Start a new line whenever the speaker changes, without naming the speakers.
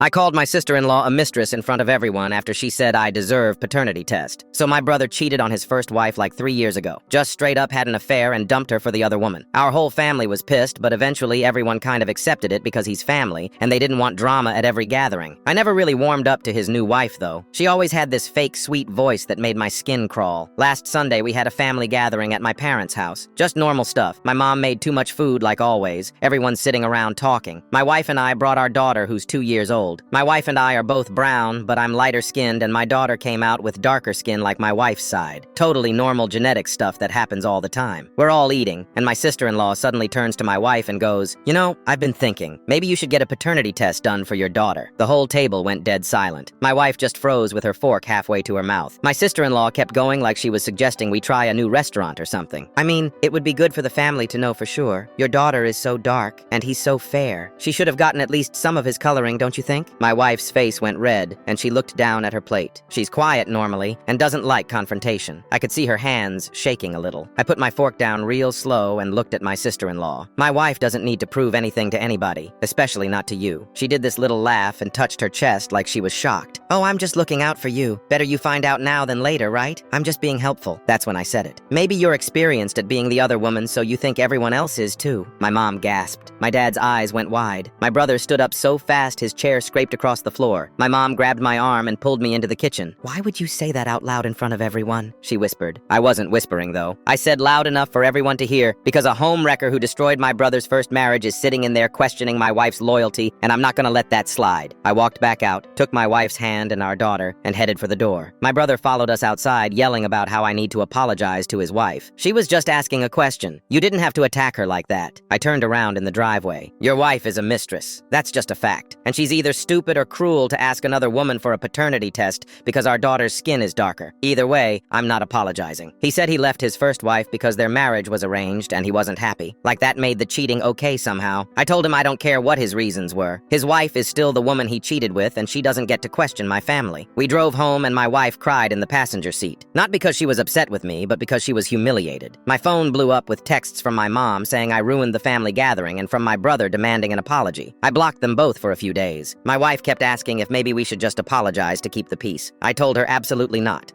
I called my sister-in-law a mistress in front of everyone after she said I deserve paternity test. So my brother cheated on his first wife like 3 years ago. Just straight up had an affair and dumped her for the other woman. Our whole family was pissed, but eventually everyone kind of accepted it because he's family, and they didn't want drama at every gathering. I never really warmed up to his new wife, though. She always had this fake sweet voice that made my skin crawl. Last Sunday, we had a family gathering at my parents' house. Just normal stuff. My mom made too much food like always. Everyone's sitting around talking. My wife and I brought our daughter who's 2 years old. My wife and I are both brown, but I'm lighter skinned, and my daughter came out with darker skin like my wife's side. Totally normal genetic stuff that happens all the time. We're all eating, and my sister-in-law suddenly turns to my wife and goes, "You know, I've been thinking, maybe you should get a paternity test done for your daughter." The whole table went dead silent. My wife just froze with her fork halfway to her mouth. My sister-in-law kept going like she was suggesting we try a new restaurant or something. I mean, it would be good for the family to know for sure. Your daughter is so dark, and he's so fair. She should have gotten at least some of his coloring, don't you think? My wife's face went red, and she looked down at her plate. She's quiet normally, and doesn't like confrontation. I could see her hands shaking a little. I put my fork down real slow and looked at my sister-in-law. My wife doesn't need to prove anything to anybody, especially not to you. She did this little laugh and touched her chest like she was shocked. "Oh, I'm just looking out for you. Better you find out now than later, right? I'm just being helpful." That's when I said it. "Maybe you're experienced at being the other woman, so you think everyone else is too." My mom gasped. My dad's eyes went wide. My brother stood up so fast his chair scraped across the floor. My mom grabbed my arm and pulled me into the kitchen. "Why would you say that out loud in front of everyone?" she whispered. I wasn't whispering, though. I said loud enough for everyone to hear, because a home wrecker who destroyed my brother's first marriage is sitting in there questioning my wife's loyalty, and I'm not gonna let that slide. I walked back out, took my wife's hand and our daughter, and headed for the door. My brother followed us outside, yelling about how I need to apologize to his wife. She was just asking a question. You didn't have to attack her like that. I turned around in the driveway. Your wife is a mistress. That's just a fact. And she's either stupid or cruel to ask another woman for a paternity test because our daughter's skin is darker. Either way, I'm not apologizing. He said he left his first wife because their marriage was arranged and he wasn't happy. Like that made the cheating okay somehow. I told him I don't care what his reasons were. His wife is still the woman he cheated with, and she doesn't get to question my family. We drove home and my wife cried in the passenger seat. Not because she was upset with me, but because she was humiliated. My phone blew up with texts from my mom saying I ruined the family gathering and from my brother demanding an apology. I blocked them both for a few days. My wife kept asking if maybe we should just apologize to keep the peace. I told her absolutely not.